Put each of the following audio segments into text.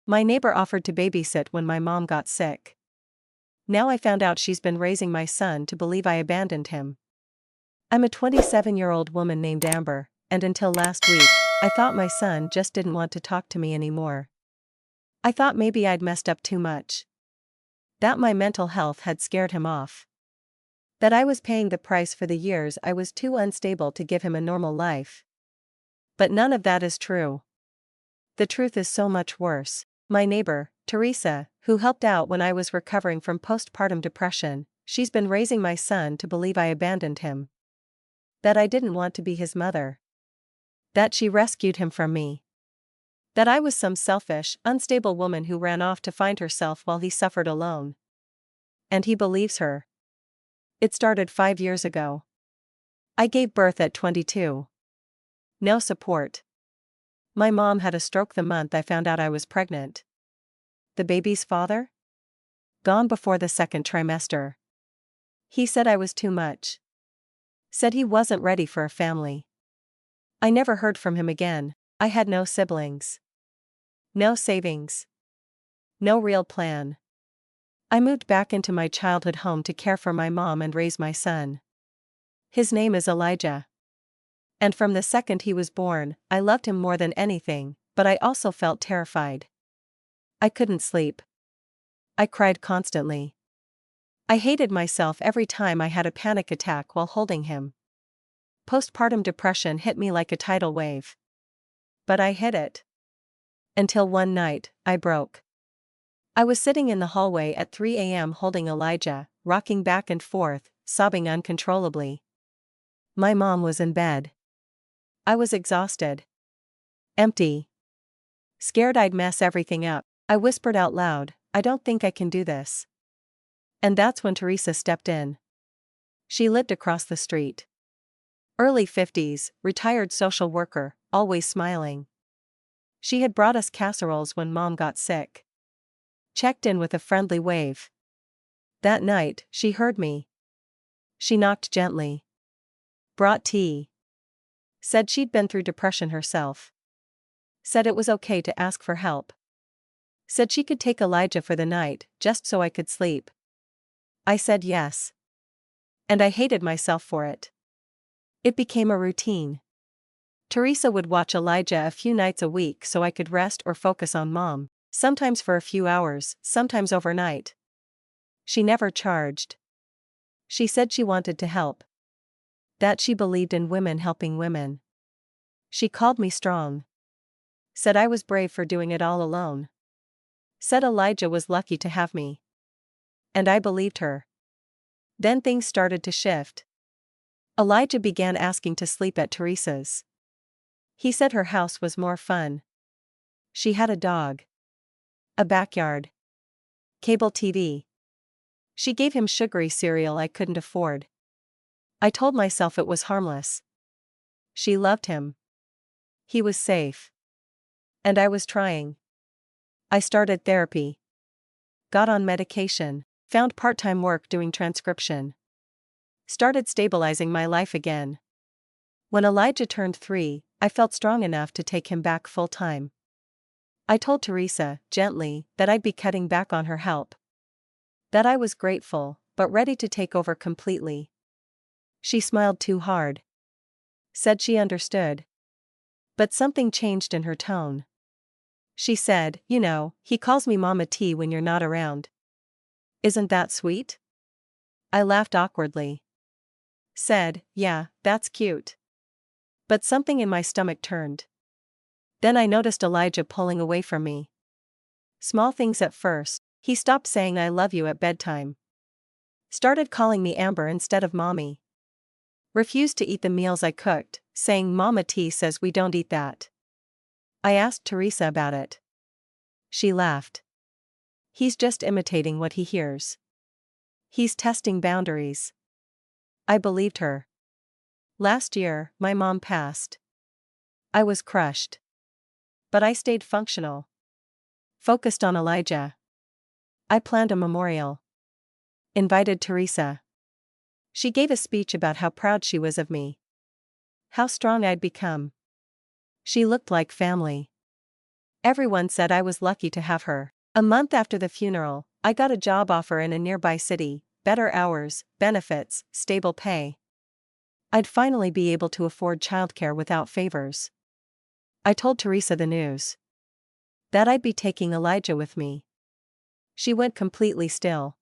My neighbor offered to babysit when my mom got sick. Now I found out she's been raising my son to believe I abandoned him. I'm a 27-year-old woman named Amber, and until last week, I thought my son just didn't want to talk to me anymore. I thought maybe I'd messed up too much. That my mental health had scared him off. That I was paying the price for the years I was too unstable to give him a normal life. But none of that is true. The truth is so much worse. My neighbor, Teresa, who helped out when I was recovering from postpartum depression, she's been raising my son to believe I abandoned him. That I didn't want to be his mother. That she rescued him from me. That I was some selfish, unstable woman who ran off to find herself while he suffered alone. And he believes her. It started 5 years ago. I gave birth at 22. No support. My mom had a stroke the month I found out I was pregnant. The baby's father? Gone before the second trimester. He said I was too much. Said he wasn't ready for a family. I never heard from him again. I had no siblings. No savings. No real plan. I moved back into my childhood home to care for my mom and raise my son. His name is Elijah. And from the second he was born, I loved him more than anything, but I also felt terrified. I couldn't sleep. I cried constantly. I hated myself every time I had a panic attack while holding him. Postpartum depression hit me like a tidal wave. But I hid it. Until one night, I broke. I was sitting in the hallway at 3 a.m. holding Elijah, rocking back and forth, sobbing uncontrollably. My mom was in bed. I was exhausted. Empty. Scared I'd mess everything up, I whispered out loud, "I don't think I can do this." And that's when Teresa stepped in. She lived across the street. Early 50s, retired social worker, always smiling. She had brought us casseroles when Mom got sick. Checked in with a friendly wave. That night, she heard me. She knocked gently. Brought tea. Said she'd been through depression herself. Said it was okay to ask for help. Said she could take Elijah for the night, just so I could sleep. I said yes. And I hated myself for it. It became a routine. Teresa would watch Elijah a few nights a week so I could rest or focus on Mom, sometimes for a few hours, sometimes overnight. She never charged. She said she wanted to help. That she believed in women helping women. She called me strong. Said I was brave for doing it all alone. Said Elijah was lucky to have me. And I believed her. Then things started to shift. Elijah began asking to sleep at Teresa's. He said her house was more fun. She had a dog. A backyard. Cable TV. She gave him sugary cereal I couldn't afford. I told myself it was harmless. She loved him. He was safe. And I was trying. I started therapy. Got on medication. Found part-time work doing transcription. Started stabilizing my life again. When Elijah turned 3, I felt strong enough to take him back full-time. I told Teresa, gently, that I'd be cutting back on her help. That I was grateful, but ready to take over completely. She smiled too hard. Said she understood. But something changed in her tone. She said, "You know, he calls me Mama T when you're not around. Isn't that sweet?" I laughed awkwardly. Said, "Yeah, that's cute." But something in my stomach turned. Then I noticed Elijah pulling away from me. Small things at first. He stopped saying "I love you" at bedtime. Started calling me Amber instead of Mommy. Refused to eat the meals I cooked, saying Mama T says we don't eat that. I asked Teresa about it. She laughed. He's just imitating what he hears. He's testing boundaries. I believed her. Last year, my mom passed. I was crushed. But I stayed functional. Focused on Elijah. I planned a memorial. Invited Teresa. She gave a speech about how proud she was of me. How strong I'd become. She looked like family. Everyone said I was lucky to have her. A month after the funeral, I got a job offer in a nearby city, better hours, benefits, stable pay. I'd finally be able to afford childcare without favors. I told Teresa the news. That I'd be taking Elijah with me. She went completely still.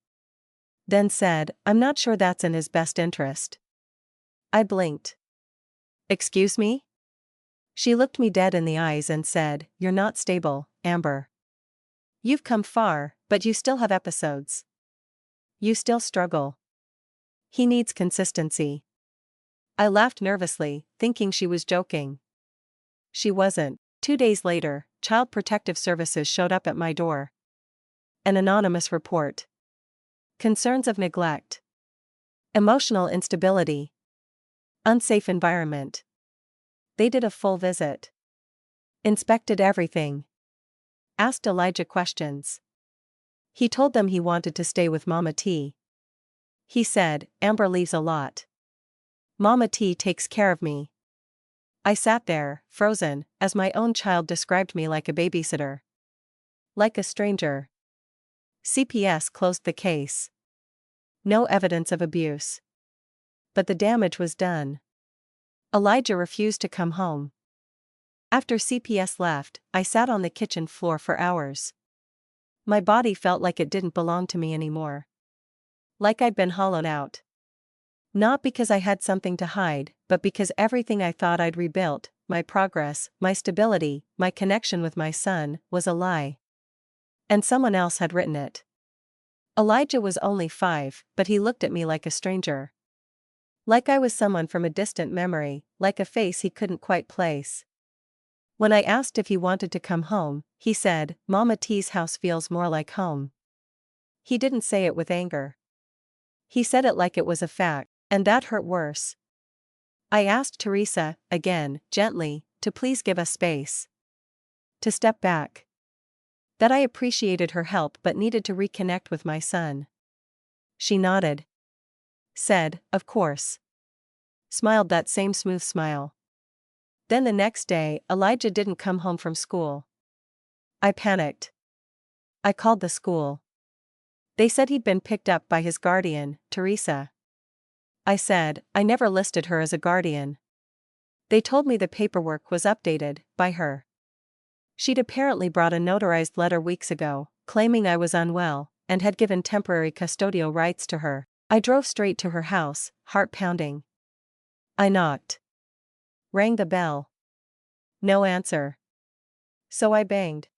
Then said, "I'm not sure that's in his best interest." I blinked. "Excuse me?" She looked me dead in the eyes and said, "You're not stable, Amber. You've come far, but you still have episodes. You still struggle. He needs consistency." I laughed nervously, thinking she was joking. She wasn't. 2 days later, Child Protective Services showed up at my door. An anonymous report. Concerns of neglect. Emotional instability. Unsafe environment. They did a full visit. Inspected everything. Asked Elijah questions. He told them he wanted to stay with Mama T. He said, "Amber leaves a lot. Mama T takes care of me." I sat there, frozen, as my own child described me like a babysitter. Like a stranger. CPS closed the case. No evidence of abuse. But the damage was done. Elijah refused to come home. After CPS left, I sat on the kitchen floor for hours. My body felt like it didn't belong to me anymore. Like I'd been hollowed out. Not because I had something to hide, but because everything I thought I'd rebuilt, my progress, my stability, my connection with my son, was a lie. And someone else had written it. Elijah was only 5, but he looked at me like a stranger. Like I was someone from a distant memory, like a face he couldn't quite place. When I asked if he wanted to come home, he said, "Mama T's house feels more like home." He didn't say it with anger. He said it like it was a fact, and that hurt worse. I asked Teresa, again, gently, to please give us space. To step back. That I appreciated her help but needed to reconnect with my son. She nodded. Said, "Of course." Smiled that same smooth smile. Then the next day, Elijah didn't come home from school. I panicked. I called the school. They said he'd been picked up by his guardian, Teresa. I said, "I never listed her as a guardian." They told me the paperwork was updated, by her. She'd apparently brought a notarized letter weeks ago, claiming I was unwell, and had given temporary custodial rights to her. I drove straight to her house, heart pounding. I knocked. Rang the bell. No answer. So I banged.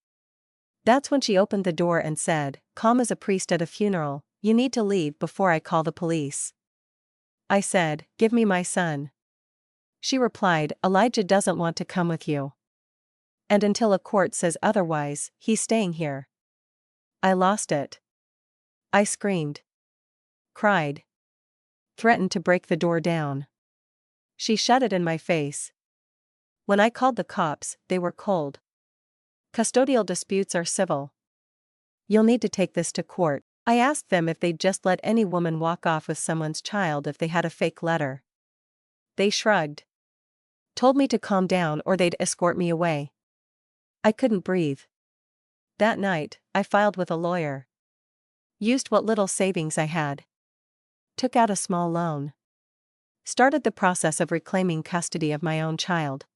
That's when she opened the door and said, calm as a priest at a funeral, "You need to leave before I call the police." I said, "Give me my son." She replied, "Elijah doesn't want to come with you. And until a court says otherwise, he's staying here." I lost it. I screamed. Cried. Threatened to break the door down. She shut it in my face. When I called the cops, they were cold. Custodial disputes are civil. You'll need to take this to court. I asked them if they'd just let any woman walk off with someone's child if they had a fake letter. They shrugged. Told me to calm down or they'd escort me away. I couldn't breathe. That night, I filed with a lawyer. Used what little savings I had. Took out a small loan. Started the process of reclaiming custody of my own child.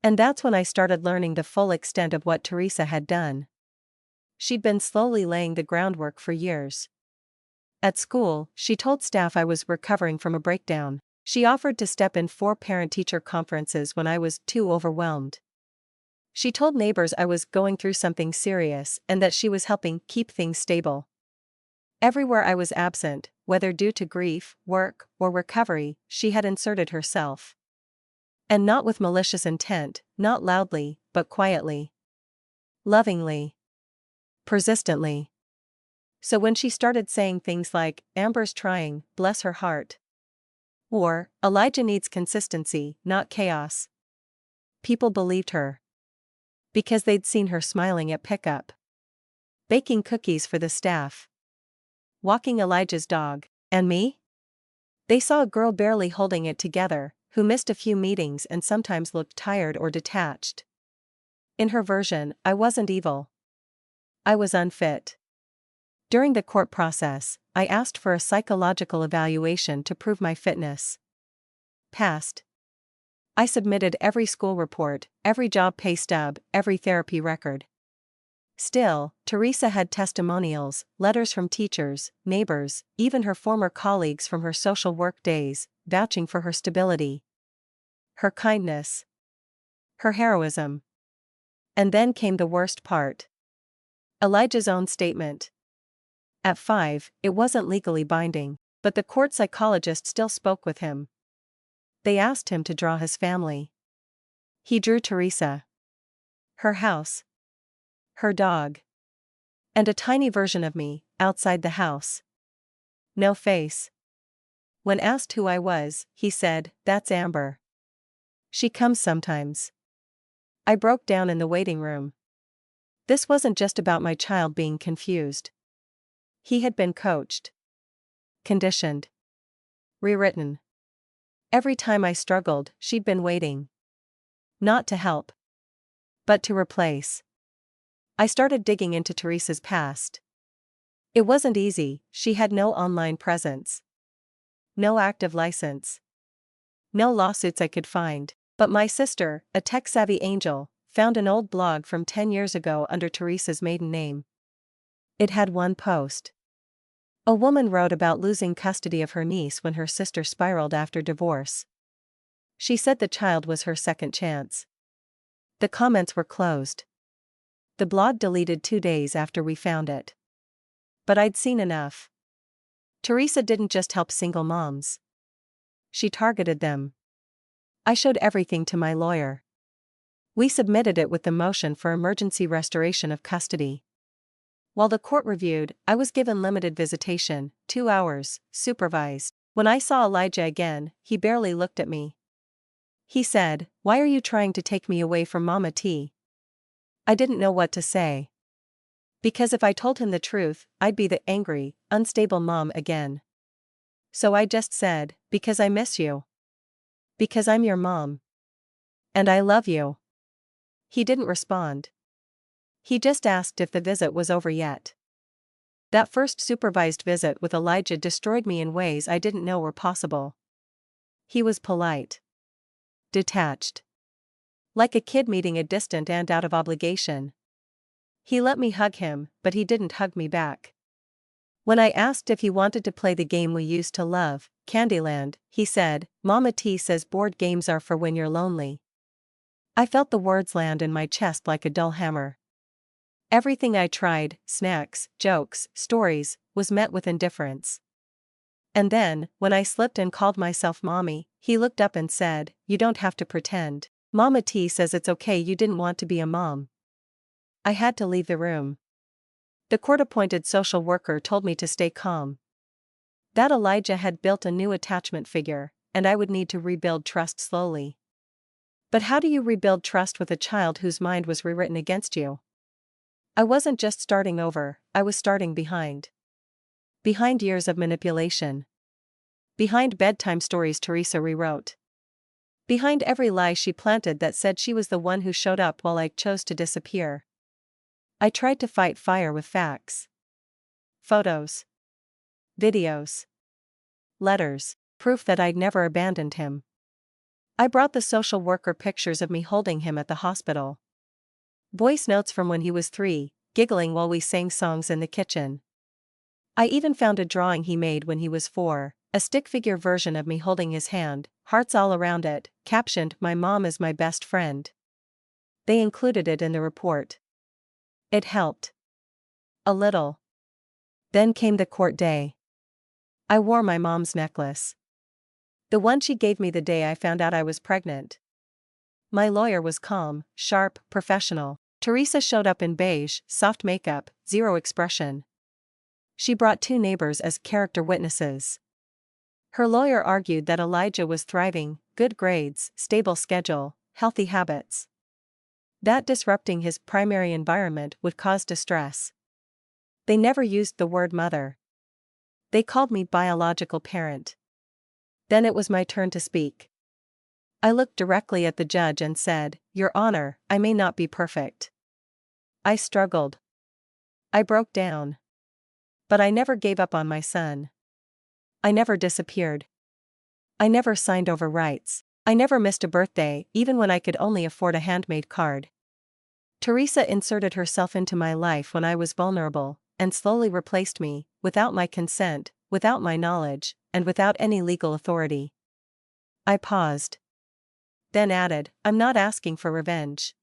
And that's when I started learning the full extent of what Teresa had done. She'd been slowly laying the groundwork for years. At school, she told staff I was recovering from a breakdown. She offered to step in 4 parent-teacher conferences when I was too overwhelmed. She told neighbors I was going through something serious and that she was helping keep things stable. Everywhere I was absent, whether due to grief, work, or recovery, she had inserted herself. And not with malicious intent, not loudly, but quietly. Lovingly. Persistently. So when she started saying things like, "Amber's trying, bless her heart," or, "Elijah needs consistency, not chaos," people believed her. Because they'd seen her smiling at pickup. Baking cookies for the staff. Walking Elijah's dog. And me? They saw a girl barely holding it together, who missed a few meetings and sometimes looked tired or detached. In her version, I wasn't evil. I was unfit. During the court process, I asked for a psychological evaluation to prove my fitness. Passed. I submitted every school report, every job pay stub, every therapy record. Still, Teresa had testimonials, letters from teachers, neighbors, even her former colleagues from her social work days, vouching for her stability, her kindness, her heroism. And then came the worst part. Elijah's own statement. At 5, it wasn't legally binding, but the court psychologist still spoke with him. They asked him to draw his family. He drew Teresa, her house, her dog, and a tiny version of me, outside the house. No face. When asked who I was, he said, "That's Amber. She comes sometimes." I broke down in the waiting room. This wasn't just about my child being confused. He had been coached, conditioned, rewritten. Every time I struggled, she'd been waiting. Not to help, but to replace. I started digging into Teresa's past. It wasn't easy. She had no online presence, no active license, no lawsuits I could find. But my sister, a tech-savvy angel, found an old blog from 10 years ago under Teresa's maiden name. It had one post. A woman wrote about losing custody of her niece when her sister spiraled after divorce. She said the child was her second chance. The comments were closed. The blog deleted 2 days after we found it. But I'd seen enough. Teresa didn't just help single moms. She targeted them. I showed everything to my lawyer. We submitted it with the motion for emergency restoration of custody. While the court reviewed, I was given limited visitation, 2 hours, supervised. When I saw Elijah again, he barely looked at me. He said, "Why are you trying to take me away from Mama T?" I didn't know what to say. Because if I told him the truth, I'd be the angry, unstable mom again. So I just said, "Because I miss you. Because I'm your mom. And I love you." He didn't respond. He just asked if the visit was over yet. That first supervised visit with Elijah destroyed me in ways I didn't know were possible. He was polite, detached, like a kid meeting a distant aunt out of obligation. He let me hug him, but he didn't hug me back. When I asked if he wanted to play the game we used to love, Candyland, he said, "Mama T says board games are for when you're lonely." I felt the words land in my chest like a dull hammer. Everything I tried, snacks, jokes, stories, was met with indifference. And then, when I slipped and called myself mommy, he looked up and said, "You don't have to pretend. Mama T says it's okay you didn't want to be a mom." I had to leave the room. The court-appointed social worker told me to stay calm. That Elijah had built a new attachment figure, and I would need to rebuild trust slowly. But how do you rebuild trust with a child whose mind was rewritten against you? I wasn't just starting over, I was starting behind. Behind years of manipulation. Behind bedtime stories Teresa rewrote. Behind every lie she planted that said she was the one who showed up while I chose to disappear. I tried to fight fire with facts. Photos. Videos. Letters, proof that I'd never abandoned him. I brought the social worker pictures of me holding him at the hospital. Voice notes from when he was 3, giggling while we sang songs in the kitchen. I even found a drawing he made when he was 4, a stick figure version of me holding his hand, hearts all around it, captioned, "My mom is my best friend." They included it in the report. It helped. A little. Then came the court day. I wore my mom's necklace. The one she gave me the day I found out I was pregnant. My lawyer was calm, sharp, professional. Teresa showed up in beige, soft makeup, zero expression. She brought 2 neighbors as character witnesses. Her lawyer argued that Elijah was thriving, good grades, stable schedule, healthy habits. That disrupting his primary environment would cause distress. They never used the word mother. They called me biological parent. Then it was my turn to speak. I looked directly at the judge and said, "Your Honor, I may not be perfect." I struggled. I broke down. But I never gave up on my son. I never disappeared. I never signed over rights. I never missed a birthday, even when I could only afford a handmade card. Teresa inserted herself into my life when I was vulnerable, and slowly replaced me, without my consent, without my knowledge, and without any legal authority. I paused. Then added, "I'm not asking for revenge.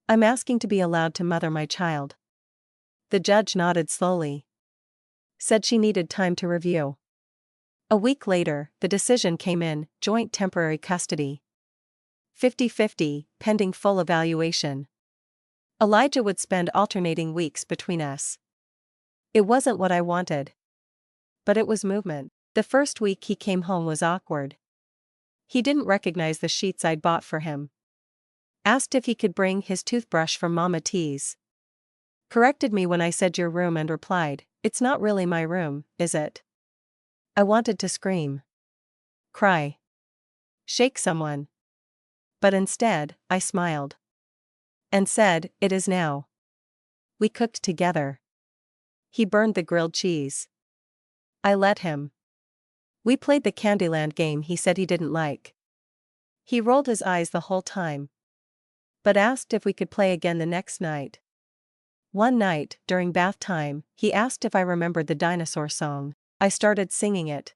I'm asking to be allowed to mother my child." The judge nodded slowly. Said she needed time to review. A week later, the decision came in: joint temporary custody. 50-50, pending full evaluation. Elijah would spend alternating weeks between us. It wasn't what I wanted. But it was movement. The first week he came home was awkward. He didn't recognize the sheets I'd bought for him. Asked if he could bring his toothbrush from Mama T's. Corrected me when I said your room and replied, "It's not really my room, is it?" I wanted to scream. Cry. Shake someone. But instead, I smiled. And said, "It is now." We cooked together. He burned the grilled cheese. I let him. We played the Candyland game he said he didn't like. He rolled his eyes the whole time. But asked if we could play again the next night. One night, during bath time, he asked if I remembered the dinosaur song. I started singing it.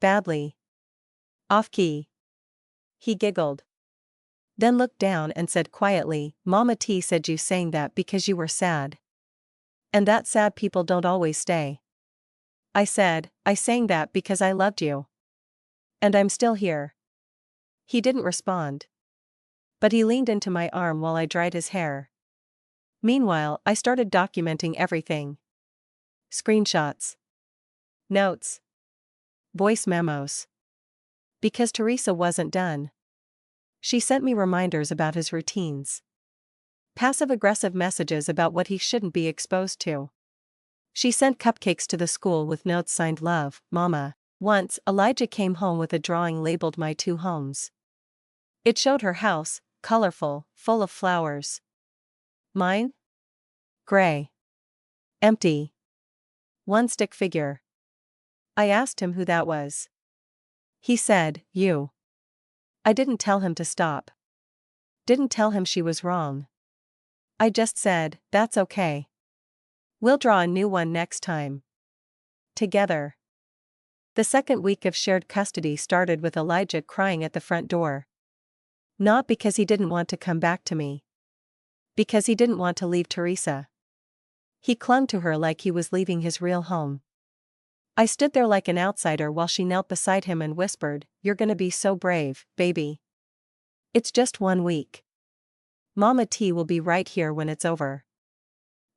Badly. Off-key. He giggled. Then looked down and said quietly, "Mama T said you sang that because you were sad. And that sad people don't always stay." I said, "I sang that because I loved you. And I'm still here." He didn't respond. But he leaned into my arm while I dried his hair. Meanwhile, I started documenting everything. Screenshots. Notes. Voice memos. Because Teresa wasn't done. She sent me reminders about his routines. Passive-aggressive messages about what he shouldn't be exposed to. She sent cupcakes to the school with notes signed "Love, Mama." Once, Elijah came home with a drawing labeled "My Two Homes." It showed her house, colorful, full of flowers. Mine? Gray. Empty. One stick figure. I asked him who that was. He said, "You." I didn't tell him to stop. Didn't tell him she was wrong. I just said, "That's okay. We'll draw a new one next time." Together. The second week of shared custody started with Elijah crying at the front door. Not because he didn't want to come back to me. Because he didn't want to leave Teresa. He clung to her like he was leaving his real home. I stood there like an outsider while she knelt beside him and whispered, "You're gonna be so brave, baby. It's just 1 week. Mama T will be right here when it's over."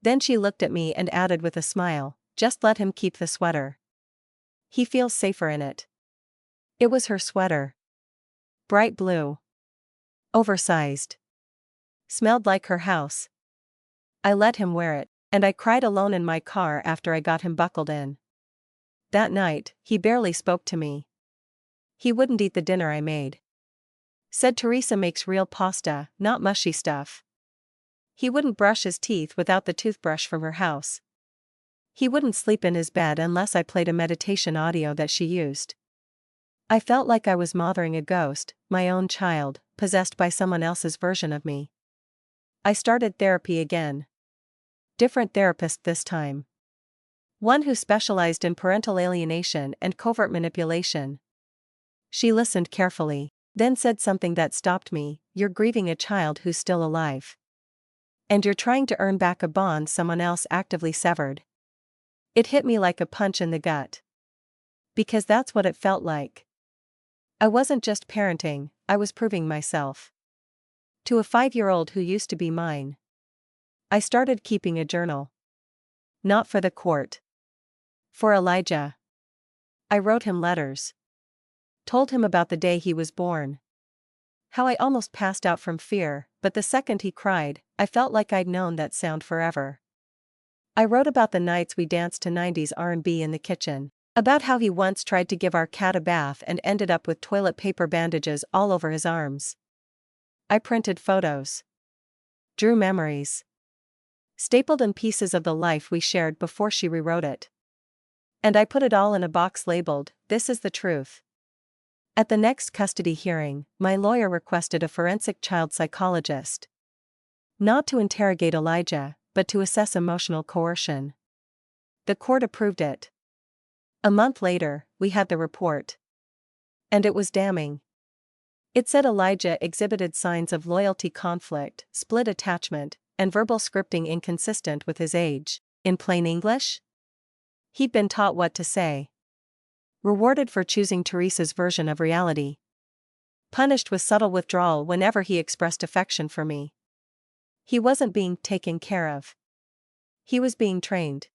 Then she looked at me and added with a smile, "Just let him keep the sweater. He feels safer in it." It was her sweater. Bright blue. Oversized. Smelled like her house. I let him wear it, and I cried alone in my car after I got him buckled in. That night, he barely spoke to me. He wouldn't eat the dinner I made. Said Teresa makes real pasta, not mushy stuff. He wouldn't brush his teeth without the toothbrush from her house. He wouldn't sleep in his bed unless I played a meditation audio that she used. I felt like I was mothering a ghost, my own child, possessed by someone else's version of me. I started therapy again. Different therapist this time. One who specialized in parental alienation and covert manipulation. She listened carefully, then said something that stopped me: "You're grieving a child who's still alive. And you're trying to earn back a bond someone else actively severed." It hit me like a punch in the gut. Because that's what it felt like. I wasn't just parenting, I was proving myself. To a 5-year-old who used to be mine. I started keeping a journal. Not for the court. For Elijah. I wrote him letters. Told him about the day he was born. How I almost passed out from fear, but the second he cried, I felt like I'd known that sound forever. I wrote about the nights we danced to 90s R&B in the kitchen. About how he once tried to give our cat a bath and ended up with toilet paper bandages all over his arms. I printed photos. Drew memories. Stapled in pieces of the life we shared before she rewrote it. And I put it all in a box labeled, "This is the truth." At the next custody hearing, my lawyer requested a forensic child psychologist. Not to interrogate Elijah, but to assess emotional coercion. The court approved it. A month later, we had the report. And it was damning. It said Elijah exhibited signs of loyalty conflict, split attachment, and verbal scripting inconsistent with his age. In plain English? He'd been taught what to say. Rewarded for choosing Teresa's version of reality. Punished with subtle withdrawal whenever he expressed affection for me. He wasn't being taken care of. He was being trained.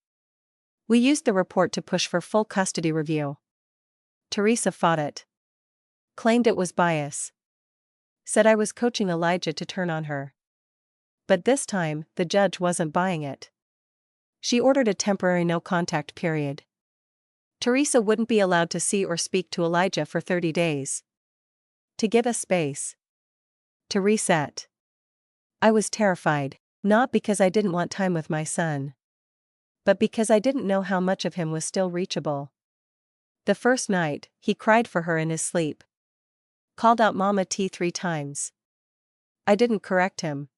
We used the report to push for full custody review. Teresa fought it. Claimed it was bias. Said I was coaching Elijah to turn on her. But this time, the judge wasn't buying it. She ordered a temporary no-contact period. Teresa wouldn't be allowed to see or speak to Elijah for 30 days. To give us space. To reset. I was terrified, not because I didn't want time with my son, but because I didn't know how much of him was still reachable. The first night, he cried for her in his sleep. Called out Mama T 3 times. I didn't correct him.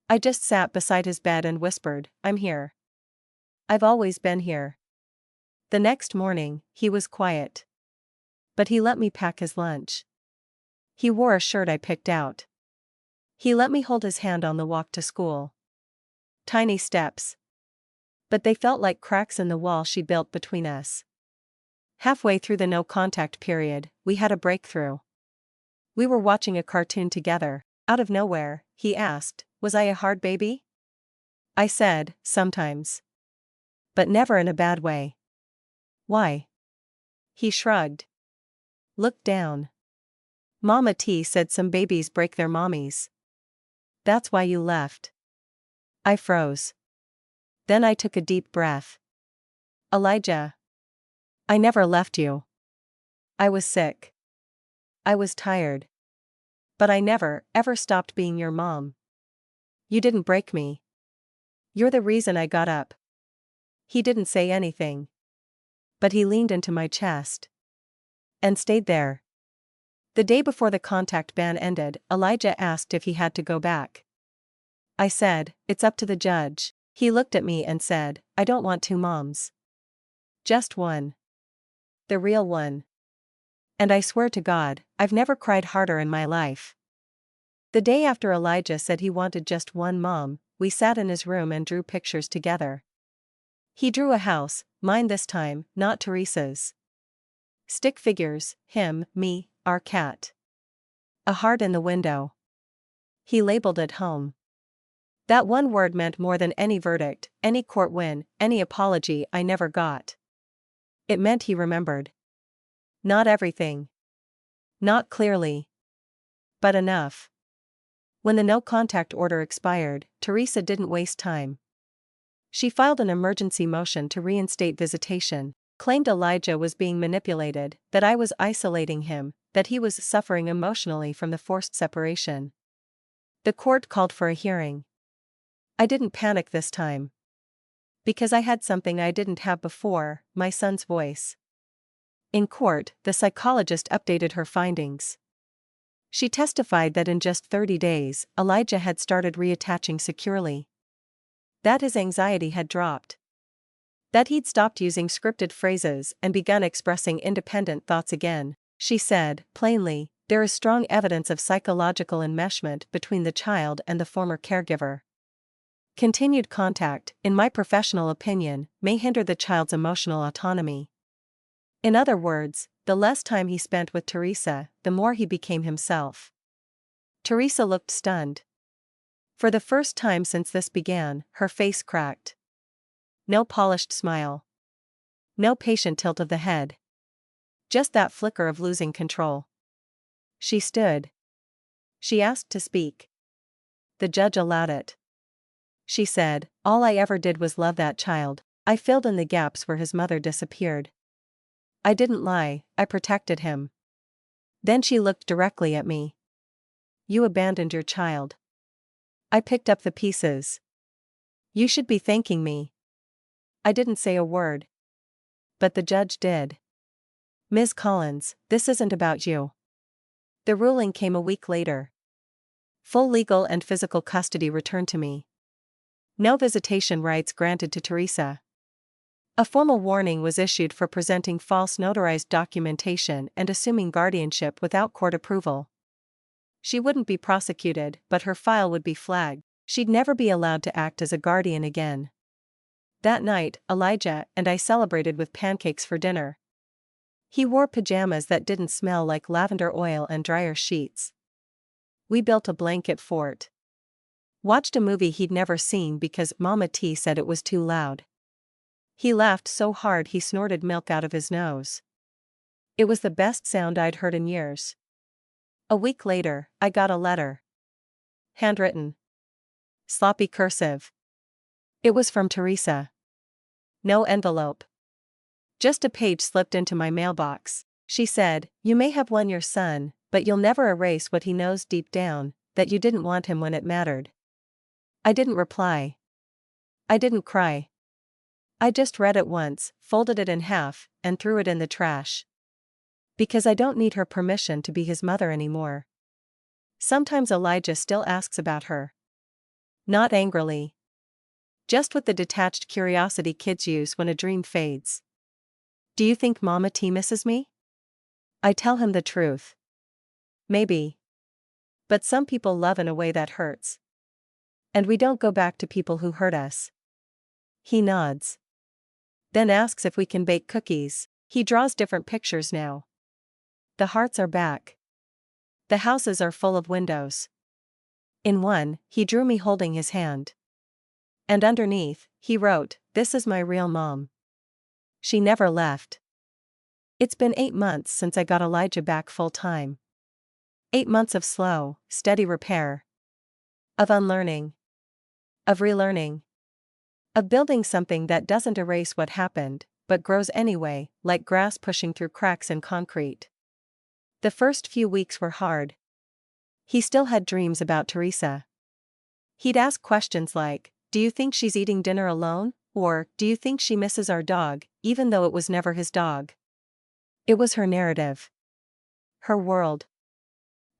I just sat beside his bed and whispered, "I'm here. I've always been here." The next morning, he was quiet. But he let me pack his lunch. He wore a shirt I picked out. He let me hold his hand on the walk to school. Tiny steps. But they felt like cracks in the wall she built between us. Halfway through the no-contact period, we had a breakthrough. We were watching a cartoon together. Out of nowhere, he asked, "Was I a hard baby?" I said, "Sometimes. But never in a bad way." "Why?" He shrugged. Looked down. Mama T said some babies break their mommies. That's why you left. I froze. Then I took a deep breath. Elijah. I never left you. I was sick. I was tired. But I never, ever stopped being your mom. You didn't break me. You're the reason I got up. He didn't say anything. But he leaned into my chest. And stayed there. The day before the contact ban ended, Elijah asked if he had to go back. I said, "It's up to the judge." He looked at me and said, "I don't want 2 moms. Just one. The real one." And I swear to God, I've never cried harder in my life. The day after Elijah said he wanted just one mom, we sat in his room and drew pictures together. He drew a house, mine this time, not Teresa's. Stick figures, him, me, our cat. A heart in the window. He labeled it home. That one word meant more than any verdict, any court win, any apology I never got. It meant he remembered. Not everything. Not clearly. But enough. When the no-contact order expired, Teresa didn't waste time. She filed an emergency motion to reinstate visitation, claimed Elijah was being manipulated, that I was isolating him, that he was suffering emotionally from the forced separation. The court called for a hearing. I didn't panic this time. Because I had something I didn't have before, my son's voice. In court, the psychologist updated her findings. She testified that in just 30 days, Elijah had started reattaching securely. That his anxiety had dropped. That he'd stopped using scripted phrases and begun expressing independent thoughts again. She said, plainly, there is strong evidence of psychological enmeshment between the child and the former caregiver. Continued contact, in my professional opinion, may hinder the child's emotional autonomy. In other words, the less time he spent with Teresa, the more he became himself. Teresa looked stunned. For the first time since this began, her face cracked. No polished smile. No patient tilt of the head. Just that flicker of losing control. She stood. She asked to speak. The judge allowed it. She said, "All I ever did was love that child. I filled in the gaps where his mother disappeared. I didn't lie, I protected him. Then she looked directly at me. You abandoned your child. I picked up the pieces. You should be thanking me. I didn't say a word. But the judge did. Ms. Collins, this isn't about you. The ruling came a week later. Full legal and physical custody returned to me. No visitation rights granted to Teresa. A formal warning was issued for presenting false notarized documentation and assuming guardianship without court approval. She wouldn't be prosecuted, but her file would be flagged. She'd never be allowed to act as a guardian again. That night, Elijah and I celebrated with pancakes for dinner. He wore pajamas that didn't smell like lavender oil and dryer sheets. We built a blanket fort. Watched a movie he'd never seen because Mama T said it was too loud. He laughed so hard he snorted milk out of his nose. It was the best sound I'd heard in years. A week later, I got a letter. Handwritten. Sloppy cursive. It was from Teresa. No envelope. Just a page slipped into my mailbox. She said, "You may have won your son, but you'll never erase what he knows deep down, that you didn't want him when it mattered." I didn't reply. I didn't cry. I just read it once, folded it in half, and threw it in the trash. Because I don't need her permission to be his mother anymore. Sometimes Elijah still asks about her. Not angrily. Just with the detached curiosity kids use when a dream fades. Do you think Mama T misses me? I tell him the truth. Maybe. But some people love in a way that hurts. And we don't go back to people who hurt us. He nods. Then asks if we can bake cookies. He draws different pictures now. The hearts are back. The houses are full of windows. In one, he drew me holding his hand. And underneath, he wrote, "This is my real mom. She never left." It's been 8 months since I got Elijah back full time. 8 months of slow, steady repair. Of unlearning. Of relearning. Of building something that doesn't erase what happened, but grows anyway, like grass pushing through cracks in concrete. The first few weeks were hard. He still had dreams about Teresa. He'd ask questions like, "Do you think she's eating dinner alone?" Or, "Do you think she misses our dog," even though it was never his dog. It was her narrative. Her world.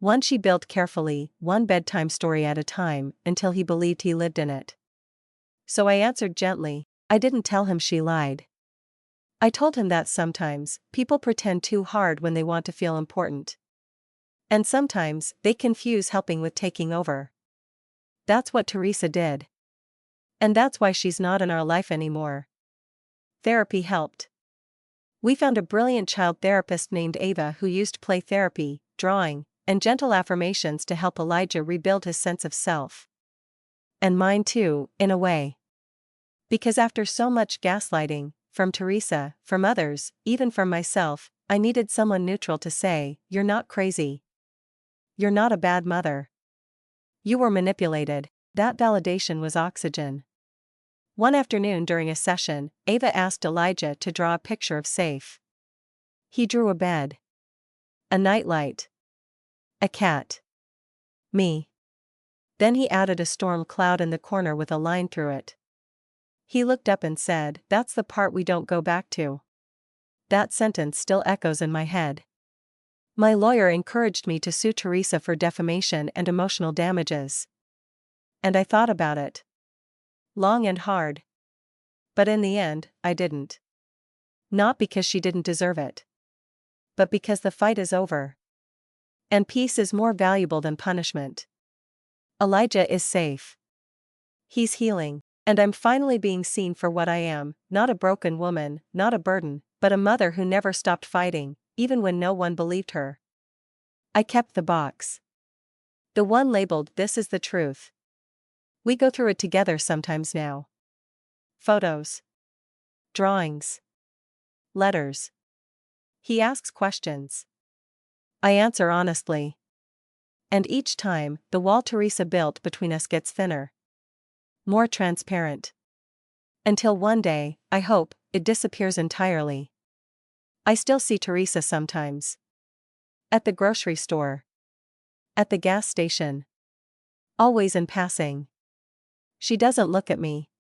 One she built carefully, one bedtime story at a time, until he believed he lived in it. So I answered gently. I didn't tell him she lied. I told him that sometimes, people pretend too hard when they want to feel important. And sometimes, they confuse helping with taking over. That's what Teresa did. And that's why she's not in our life anymore. Therapy helped. We found a brilliant child therapist named Ava who used play therapy, drawing, and gentle affirmations to help Elijah rebuild his sense of self. And mine too, in a way. Because after so much gaslighting, from Teresa, from others, even from myself, I needed someone neutral to say, "You're not crazy. You're not a bad mother. You were manipulated." That validation was oxygen. One afternoon during a session, Ava asked Elijah to draw a picture of safe. He drew a bed. A nightlight. A cat. Me. Then he added a storm cloud in the corner with a line through it. He looked up and said, "That's the part we don't go back to." That sentence still echoes in my head. My lawyer encouraged me to sue Teresa for defamation and emotional damages. And I thought about it. Long and hard. But in the end, I didn't. Not because she didn't deserve it. But because the fight is over. And peace is more valuable than punishment. Elijah is safe. He's healing. And I'm finally being seen for what I am, not a broken woman, not a burden, but a mother who never stopped fighting, even when no one believed her. I kept the box. The one labeled, "This is the truth." We go through it together sometimes now. Photos. Drawings. Letters. He asks questions. I answer honestly. And each time, the wall Teresa built between us gets thinner. More transparent. Until one day, I hope, it disappears entirely. I still see Teresa sometimes. At the grocery store. At the gas station. Always in passing. She doesn't look at me.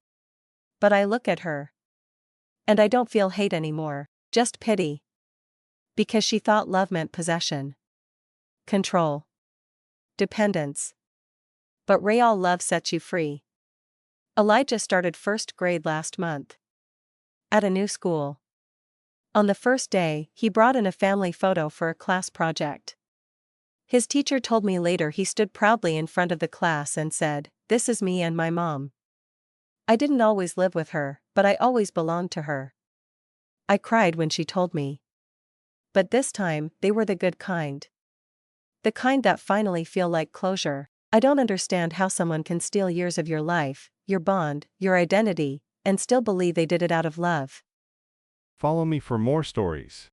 But I look at her. And I don't feel hate anymore, just pity. Because she thought love meant possession. Control. Dependence. But real love sets you free. Elijah started first grade last month. At a new school. On the first day, he brought in a family photo for a class project. His teacher told me later he stood proudly in front of the class and said, "This is me and my mom. I didn't always live with her, but I always belonged to her." I cried when she told me. But this time, they were the good kind. The kind that finally feel like closure. I don't understand how someone can steal years of your life, your bond, your identity, and still believe they did it out of love. Follow me for more stories.